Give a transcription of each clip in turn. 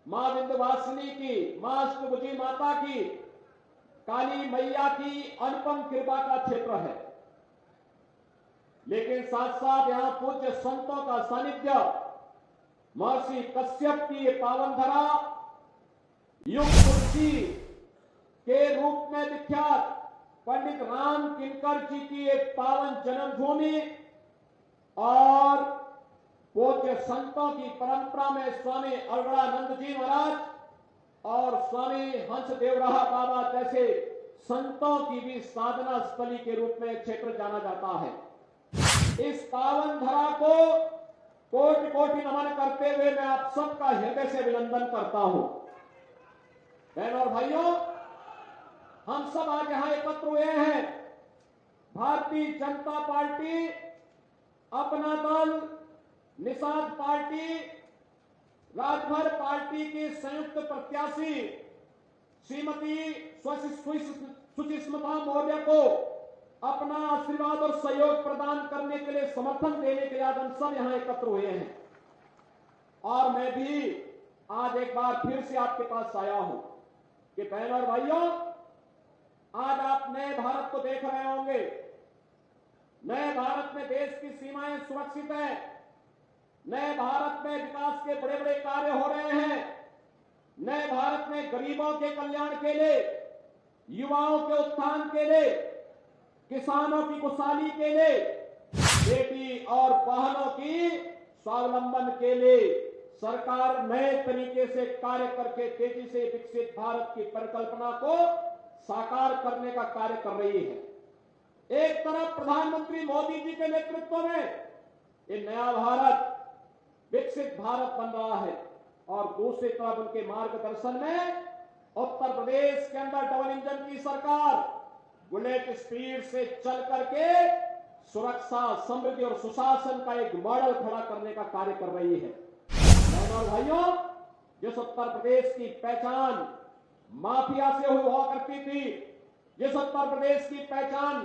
मां विंध्यवासिनी की, मां अष्टभुजी माता की, काली मैया की अनुपम कृपा का क्षेत्र है। लेकिन साथ साथ यहां पूज्य संतों का सानिध्य, महर्षि कश्यप की ये पावन धरा, युग तुलसी के रूप में विख्यात पंडित राम किंकर जी की एक पावन जन्मभूमि और पूज्य संतों की परंपरा में स्वामी अलगड़ानंद जी महाराज और स्वामी हंसदेवराह बाबा जैसे संतों की भी साधना स्थली के रूप में क्षेत्र जाना जाता है। इस पावन धरा को कोटि कोटि नमन करते हुए मैं आप सबका हृदय से अभिनंदन करता हूं। बहनों और भाइयों, हम सब आज यहां एकत्र हुए हैं। भारतीय जनता पार्टी, अपना दल, निषाद पार्टी, राजभर पार्टी की संयुक्त प्रत्याशी श्रीमती सुचिस्मिता मौर्य को अपना आशीर्वाद और सहयोग प्रदान करने के लिए, समर्थन देने के लिए आज हम सब यहां एकत्र हुए हैं। और मैं भी आज एक बार फिर से आपके पास आया हूं कि बहनों और भाइयों, आज आप नए भारत को देख रहे होंगे। नए भारत में देश की सीमाएं सुरक्षित हैं। नए भारत में विकास के बड़े बड़े कार्य हो रहे हैं। नए भारत में गरीबों के कल्याण के लिए, युवाओं के उत्थान के लिए, किसानों की खुशहाली के लिए, बेटी और बहनों की स्वावलंबन के लिए सरकार नए तरीके से कार्य करके तेजी से विकसित भारत की परिकल्पना को साकार करने का कार्य कर रही है। एक तरफ प्रधानमंत्री मोदी जी के नेतृत्व में ये नया भारत, विकसित भारत बन रहा है और दूसरी तरफ उनके मार्गदर्शन में उत्तर प्रदेश के अंदर डबल इंजन की सरकार बुलेट स्पीड से चल करके सुरक्षा, समृद्धि और सुशासन का एक मॉडल खड़ा करने का कार्य कर रही है। बहनों और भाइयों, जिस उत्तर प्रदेश की पहचान माफिया से हुआ करती थी, जिस उत्तर प्रदेश की पहचान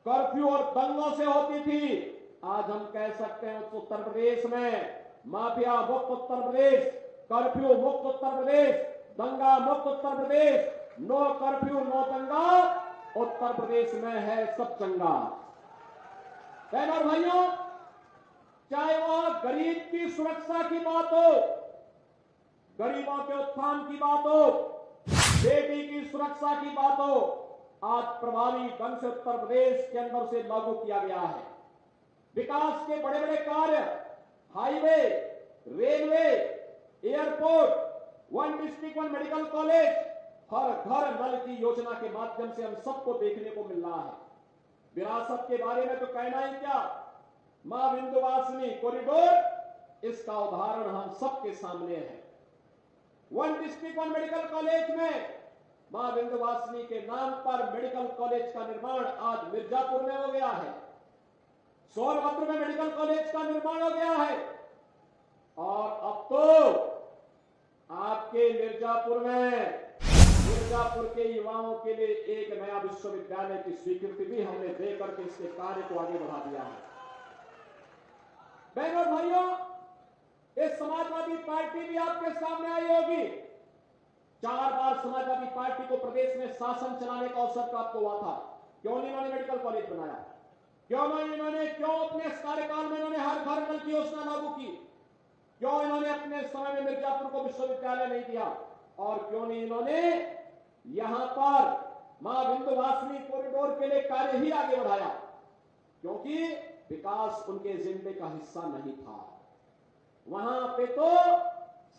कर्फ्यू और दंगों से होती थी, आज हम कह सकते हैं उस उत्तर प्रदेश में माफिया मुक्त उत्तर प्रदेश, कर्फ्यू मुक्त उत्तर प्रदेश, दंगा मुक्त Uttar Pradesh, no curfew no दंगा उत्तर प्रदेश में है सब चंगा। बहनों और भाइयों, चाहे वह गरीब की सुरक्षा की बात हो, गरीबों के उत्थान की बात हो, बेटी की सुरक्षा की बात हो, आज प्रभावी ढंग से उत्तर प्रदेश के अंदर से लागू किया गया है। विकास के बड़े बड़े कार्य, highway, railway, airport, one district one medical college, हर घर नल की योजना के माध्यम से हम सबको देखने को मिल रहा है। विरासत के बारे में तो कहना ही क्या, मां विंध्यवासिनी कॉरिडोर इसका उदाहरण हम सबके सामने है। One district one medical college में मां विंध्यवासिनी के नाम पर मेडिकल कॉलेज का निर्माण आज मिर्जापुर में हो गया है। सोनभद्र में मेडिकल कॉलेज का निर्माण हो गया है और अब तो आपके मिर्जापुर में, मिर्जापुर के युवाओं के लिए एक नया विश्वविद्यालय की स्वीकृति भी हमने देकर के इसके कार्य को आगे बढ़ा दिया है। बहनों और भाइयों, इस समाजवादी पार्टी भी आपके सामने आई होगी। 4 बार समाजवादी पार्टी को प्रदेश में शासन चलाने का अवसर प्राप्त हुआ था। क्यों नहीं इन्होंने मेडिकल कॉलेज बनाया? क्यों नहीं इन्होंने, क्यों अपने इस कार्यकाल में इन्होंने हर घर नल की योजना लागू की? क्यों इन्होंने अपने समय में मिर्जापुर को विश्वविद्यालय नहीं दिया? और क्यों नहीं इन्होंने यहां पर मां विंध्यवासिनी कॉरिडोर के लिए कार्य ही आगे बढ़ाया? क्योंकि विकास उनके एजेंडे का हिस्सा नहीं था। वहां पे तो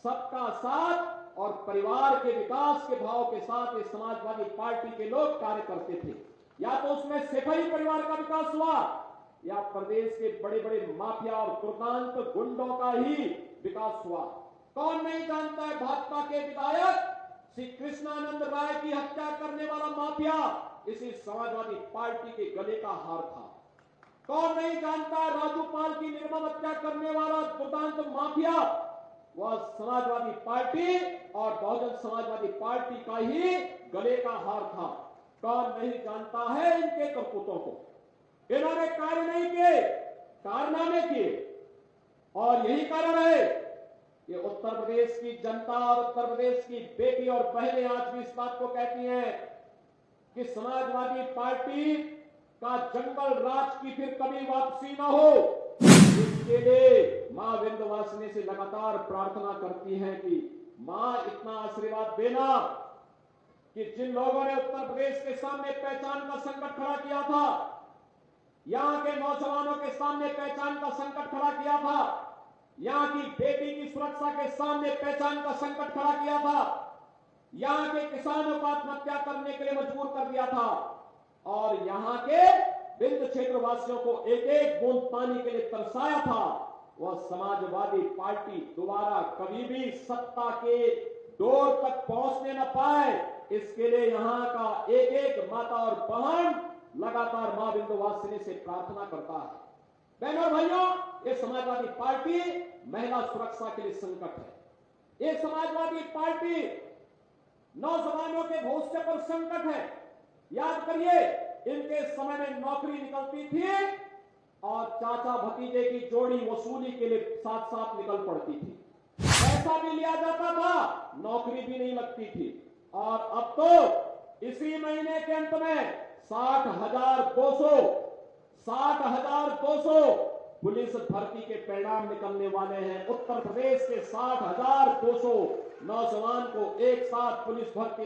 सबका साथ और परिवार के विकास के भाव के साथ ये समाजवादी पार्टी के लोग कार्य करते थे। या तो उसमें सिपाही परिवार का विकास हुआ या प्रदेश के बड़े बड़े माफिया और दुर्दांत गुंडों का ही विकास हुआ। कौन नहीं जानता है भाजपा के विधायक श्री कृष्णानंद राय की हत्या करने वाला माफिया इसी समाजवादी पार्टी के गले का हार था। कौन नहीं जानता राजूपाल की निर्मम हत्या करने वाला दुर्दांत माफिया वह समाजवादी पार्टी और बहुजन समाजवादी पार्टी का ही गले का हार था। कौन नहीं जानता है इनके करतूतों को? इन्होंने कार्य नहीं किए, कारनामे किए और यही कारण है ये उत्तर प्रदेश की जनता और उत्तर प्रदेश की बेटी और बहनें आज भी इस बात को कहती हैं कि समाजवादी पार्टी का जंगल राज की फिर कभी वापसी न हो। इसके लिए मां विंध्यवासिनी से लगातार प्रार्थना करती हैं कि मां इतना आशीर्वाद देना कि जिन लोगों ने उत्तर प्रदेश के सामने पहचान का संकट खड़ा किया था, यहां के नौजवानों के सामने पहचान का संकट खड़ा किया था, यहां की बेटी की सुरक्षा के सामने पहचान का संकट खड़ा किया था, यहां के किसानों को आत्महत्या करने के लिए मजबूर कर दिया था और यहां के विंध्य क्षेत्र वासियों को एक एक बूंद पानी के लिए तरसाया था, वह समाजवादी पार्टी दोबारा कभी भी सत्ता के डोर तक पहुंचने न पाए। इसके लिए यहां का एक एक माता और बहन लगातार मां विंध्यवासिनी से प्रार्थना करता है। बहनों और भाइयों, ये समाजवादी पार्टी महिला सुरक्षा के लिए संकट है। ये समाजवादी पार्टी नौजवानों के भविष्य पर संकट है। याद करिए, इनके समय में नौकरी निकलती थी और चाचा भतीजे की जोड़ी वसूली के लिए साथ साथ निकल पड़ती थी, पैसा भी लिया जाता था, नौकरी भी नहीं लगती थी। और अब तो इसी महीने के अंत में 60,200 पुलिस भर्ती के परिणाम निकलने वाले हैं। उत्तर प्रदेश के 60,200 नौजवान को एक साथ पुलिस भर्ती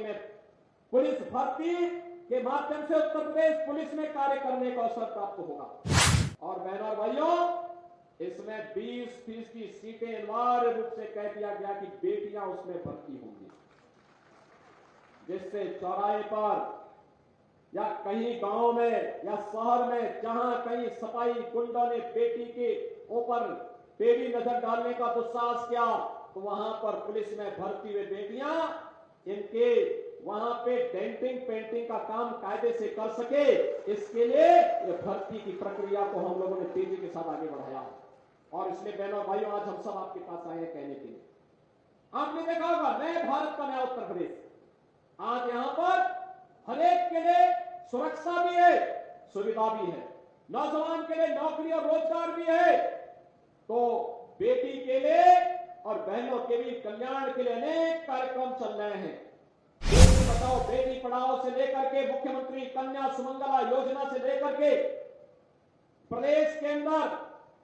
के माध्यम से उत्तर प्रदेश पुलिस में कार्य करने का अवसर प्राप्त होगा। और बहनों और भाइयों, इसमें 20% की सीटें अनिवार्य रूप से कह दिया गया कि बेटियां उसमें भर्ती होंगी, जिससे चौराहे पर या कहीं गांव में या शहर में जहां कहीं सफाई गुंडों ने बेटी के ऊपर टेढ़ी नजर डालने का दुस्साहस किया, तो वहां पर पुलिस में भर्ती हुए बेटियां इनके वहां पे डेंटिंग पेंटिंग का काम कायदे से कर सके, इसके लिए ये भर्ती की प्रक्रिया को हम लोगों ने तेजी के साथ आगे बढ़ाया। और इसलिए बहनों भाइयों, आज हम सब आपके पास आए हैं कहने के लिए, आपने देखा होगा नए भारत का नया उत्तर प्रदेश, आज यहां पर हर एक के लिए सुरक्षा भी है, सुविधा भी है, नौजवान के लिए नौकरी और रोजगार भी है, तो बेटी के लिए और बहनों के भी कल्याण के लिए अनेक कार्यक्रम चल रहे हैं। बेटी बचाओ बेटी पढ़ाओ से लेकर के मुख्यमंत्री कन्या सुमंगला योजना से लेकर के प्रदेश के अंदर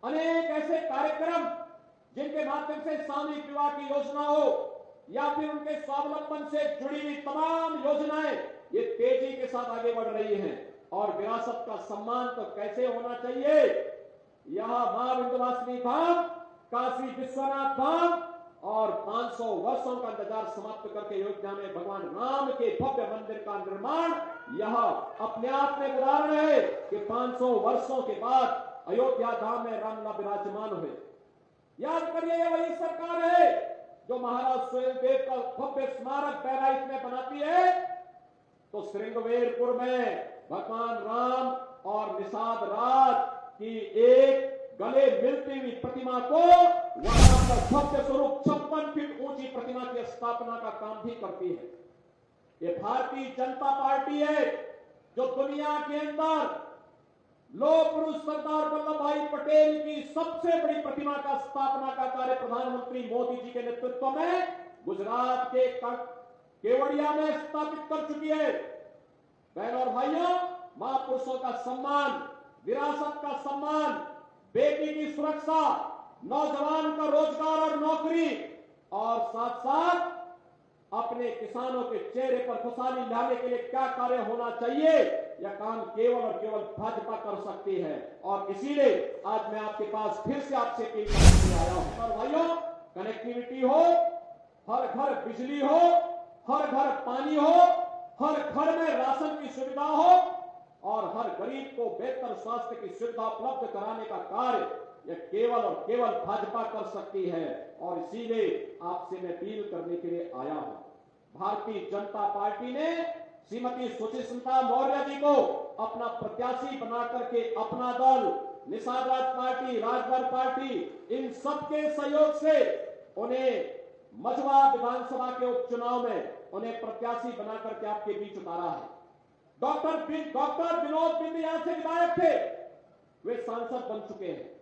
अनेक ऐसे कार्यक्रम जिनके माध्यम से सामूहिक विवाह की योजना हो या फिर उनके स्वावलंबन से जुड़ी हुई तमाम योजनाएं ये तेजी के साथ आगे बढ़ रही हैं। और विरासत का सम्मान तो कैसे होना चाहिए, यहां मां विंध्यवासिनी धाम, काशी विश्वनाथ धाम और 500 वर्षों का इंतजार समाप्त करके अयोध्या में भगवान राम के भव्य मंदिर का निर्माण, यह अपने आप में उदाहरण है कि 500 वर्षों के बाद अयोध्या धाम में रामलला विराजमान हुए। याद करिए, यह वही सरकार है जो महाराज सुहेलदेव का भव्य स्मारक बहराइच में बनाती है, तो श्रृंगवेरपुर में भगवान राम और निषाद राज की एक गले मिलती हुई प्रतिमा को वहां पर भव्य स्वरूप 56 फीट ऊंची प्रतिमा की स्थापना का काम भी करती है। ये भारतीय जनता पार्टी है जो दुनिया के अंदर लौह पुरुष सरदार वल्लभ भाई पटेल की सबसे बड़ी प्रतिमा का स्थापना का कार्य प्रधानमंत्री मोदी जी के नेतृत्व में गुजरात के केवड़िया में स्थापित कर चुकी है। बहनों और भाइयों, महापुरुषों का सम्मान, विरासत का सम्मान, बेटी की सुरक्षा, नौजवान का रोजगार और नौकरी और साथ साथ अपने किसानों के चेहरे पर खुशहाली लाने के लिए क्या कार्य होना चाहिए, यह काम केवल और केवल भाजपा कर सकती है। और इसीलिए आज मैं आपके पास फिर से आपसे अपील करने के लिए आया हूं। और भाइयों, कनेक्टिविटी हो, हर घर बिजली हो, हर घर पानी हो, हर घर में राशन की सुविधा हो और हर गरीब को बेहतर स्वास्थ्य की सुविधा उपलब्ध कराने का कार्य यह केवल और केवल भाजपा कर सकती है। और इसीलिए आपसे मैं अपील करने के लिए आया हूं। भारतीय जनता पार्टी ने श्रीमती सुचिस्मिता मौर्य जी को अपना प्रत्याशी बना करके अपना दल, निषाद राज पार्टी, राजभर पार्टी, इन सबके सहयोग से उन्हें मझवा विधानसभा के उपचुनाव में उन्हें प्रत्याशी बना करके आपके बीच उतारा है। डॉक्टर विनोद बिंद यहां से विधायक थे, वे सांसद बन चुके हैं।